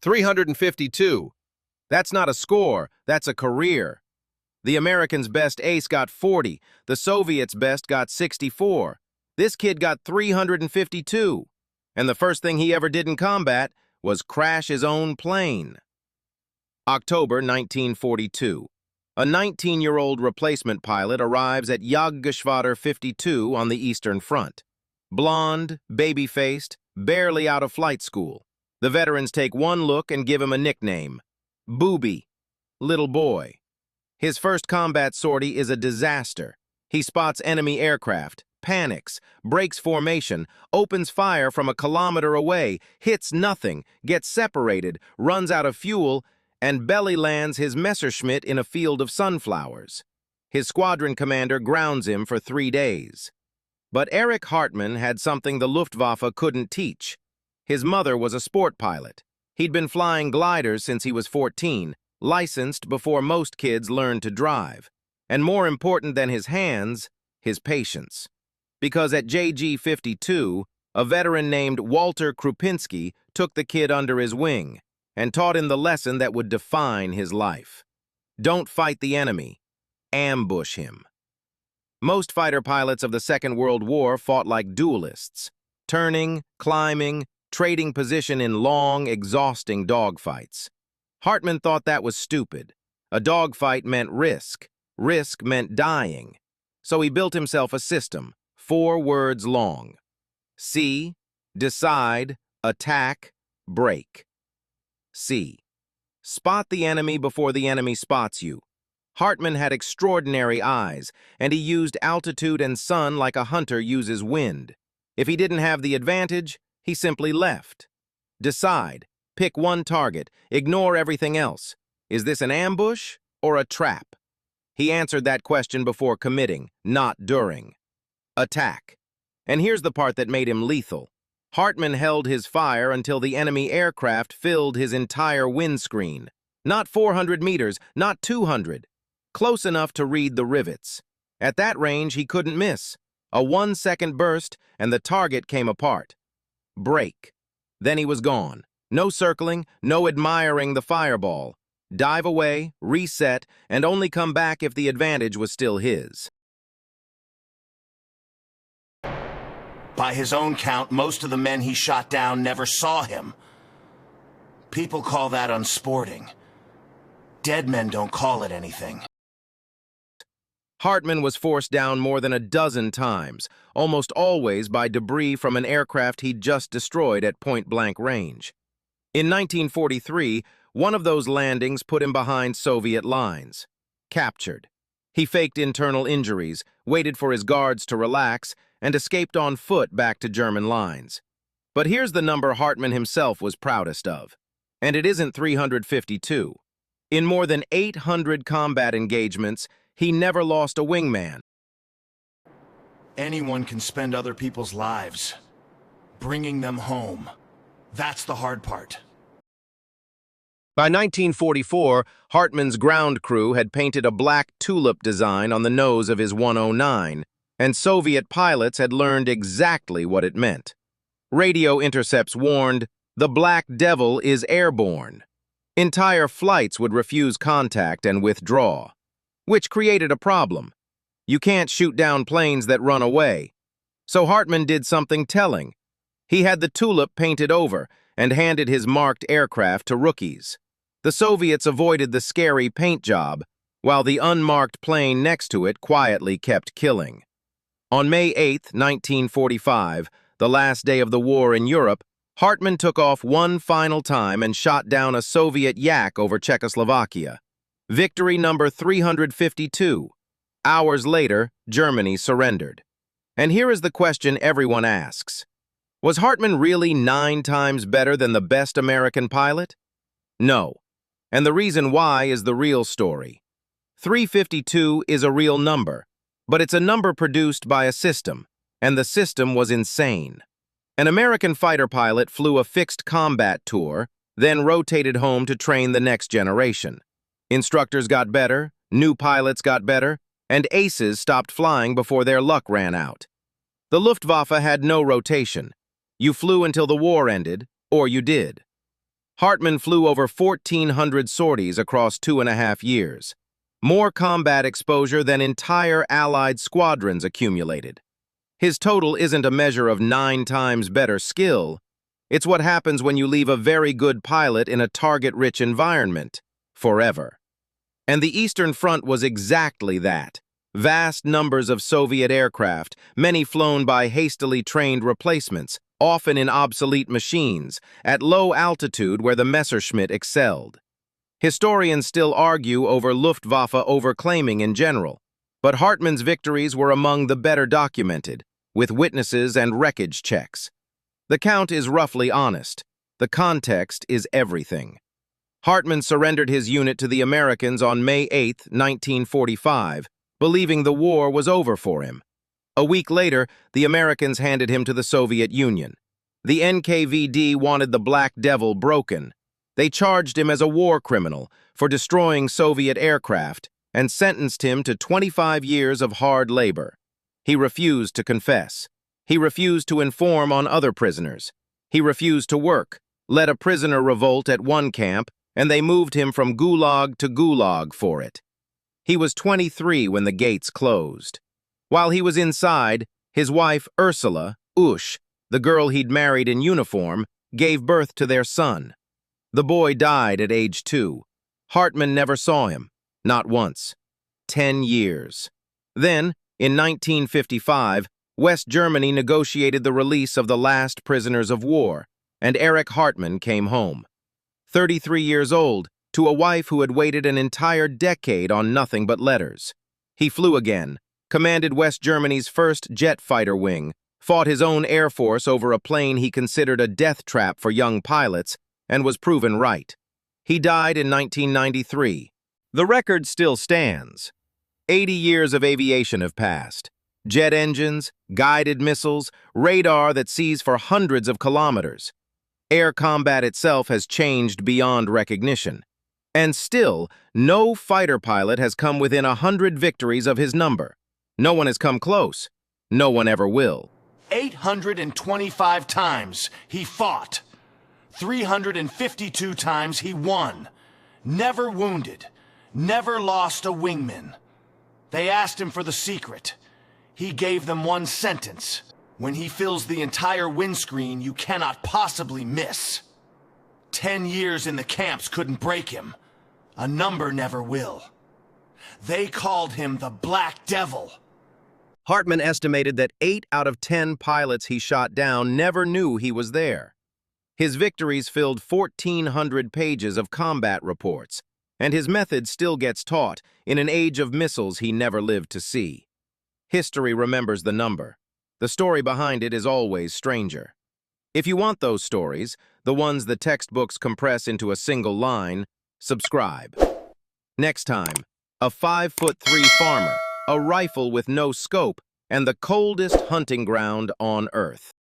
352. That's not a score, that's a career. The Americans' best ace got 40, the Soviets' best got 64. This kid got 352. And the first thing he ever did in combat was crash his own plane. October 1942. A 19-year-old replacement pilot arrives at Jagdgeschwader 52 on the Eastern Front. Blonde, baby-faced, barely out of flight school. The veterans take one look and give him a nickname, Bubi, little boy. His first combat sortie is a disaster. He spots enemy aircraft, panics, breaks formation, opens fire from a kilometer away, hits nothing, gets separated, runs out of fuel, and belly lands his Messerschmitt in a field of sunflowers. His squadron commander grounds him for 3 days. But Erich Hartmann had something the Luftwaffe couldn't teach. His mother was a sport pilot. He'd been flying gliders since he was 14, licensed before most kids learned to drive. And more important than his hands, his patience. Because at JG 52, a veteran named Walter Krupinski took the kid under his wing and taught him the lesson that would define his life. Don't fight the enemy. Ambush him. Most fighter pilots of the Second World War fought like duelists, turning, climbing, trading position in long, exhausting dogfights. Hartmann thought that was stupid. A dogfight meant risk. Risk meant dying. So he built himself a system, 4 words long. See, decide, attack, break. C. Spot the enemy before the enemy spots you. Hartmann had extraordinary eyes, and he used altitude and sun like a hunter uses wind. If he didn't have the advantage, he simply left. Decide. Pick one target. Ignore everything else. Is this an ambush or a trap? He answered that question before committing, not during. Attack. And here's the part that made him lethal. Hartmann held his fire until the enemy aircraft filled his entire windscreen. Not 400 meters, not 200. Close enough to read the rivets. At that range, he couldn't miss. A 1-second burst, and the target came apart. Break. Then he was gone. No circling, no admiring the fireball. Dive away, reset, and only come back if the advantage was still his. By his own count, most of the men he shot down never saw him. People call that unsporting. Dead men don't call it anything. Hartmann was forced down more than a dozen times, almost always by debris from an aircraft he'd just destroyed at point-blank range. In 1943, one of those landings put him behind Soviet lines. Captured. He faked internal injuries, waited for his guards to relax, and escaped on foot back to German lines. But here's the number Hartmann himself was proudest of. And it isn't 352. In more than 800 combat engagements, he never lost a wingman. Anyone can spend other people's lives. Bringing them home. That's the hard part. By 1944, Hartmann's ground crew had painted a black tulip design on the nose of his 109, and Soviet pilots had learned exactly what it meant. Radio intercepts warned, "The Black Devil is airborne." Entire flights would refuse contact and withdraw, which created a problem. You can't shoot down planes that run away. So Hartmann did something telling. He had the tulip painted over and handed his marked aircraft to rookies. The Soviets avoided the scary paint job, while the unmarked plane next to it quietly kept killing. On May 8, 1945, the last day of the war in Europe, Hartmann took off one final time and shot down a Soviet Yak over Czechoslovakia. Victory number 352. Hours later, Germany surrendered. And here is the question everyone asks. Was Hartmann really 9 times better than the best American pilot? No. And the reason why is the real story. 352 is a real number, but it's a number produced by a system, and the system was insane. An American fighter pilot flew a fixed combat tour, then rotated home to train the next generation. Instructors got better, new pilots got better, and aces stopped flying before their luck ran out. The Luftwaffe had no rotation. You flew until the war ended, or you did. Hartmann flew over 1,400 sorties across 2.5 years. More combat exposure than entire Allied squadrons accumulated. His total isn't a measure of 9 times better skill. It's what happens when you leave a very good pilot in a target-rich environment, forever. And the Eastern Front was exactly that. Vast numbers of Soviet aircraft, many flown by hastily trained replacements, often in obsolete machines, at low altitude where the Messerschmitt excelled. Historians still argue over Luftwaffe overclaiming in general, but Hartmann's victories were among the better documented, with witnesses and wreckage checks. The count is roughly honest. The context is everything. Hartmann surrendered his unit to the Americans on May 8, 1945, believing the war was over for him. A week later, the Americans handed him to the Soviet Union. The NKVD wanted the Black Devil broken. They charged him as a war criminal for destroying Soviet aircraft and sentenced him to 25 years of hard labor. He refused to confess. He refused to inform on other prisoners. He refused to work, led a prisoner revolt at one camp, and they moved him from gulag to gulag for it. He was 23 when the gates closed. While he was inside, his wife Ursula, the girl he'd married in uniform, gave birth to their son. The boy died at age 2. Hartmann never saw him, not once. 10 years. Then, in 1955, West Germany negotiated the release of the last prisoners of war, and Erich Hartmann came home. 33 years old, to a wife who had waited an entire decade on nothing but letters. He flew again, commanded West Germany's first jet fighter wing, fought his own air force over a plane he considered a death trap for young pilots, and was proven right. He died in 1993. The record still stands. 80 years of aviation have passed. Jet engines, guided missiles, radar that sees for hundreds of kilometers. Air combat itself has changed beyond recognition. And still, no fighter pilot has come within 100 victories of his number. No one has come close. No one ever will. 825 times he fought. 352 times he won. Never wounded. Never lost a wingman. They asked him for the secret. He gave them one sentence. When he fills the entire windscreen, you cannot possibly miss. 10 years in the camps couldn't break him. A number never will. They called him the Black Devil. Hartmann estimated that 8 out of 10 pilots he shot down never knew he was there. His victories filled 1,400 pages of combat reports, and his method still gets taught in an age of missiles he never lived to see. History remembers the number. The story behind it is always stranger. If you want those stories, the ones the textbooks compress into a single line, subscribe. Next time, a 5'3" farmer, a rifle with no scope, and the coldest hunting ground on Earth.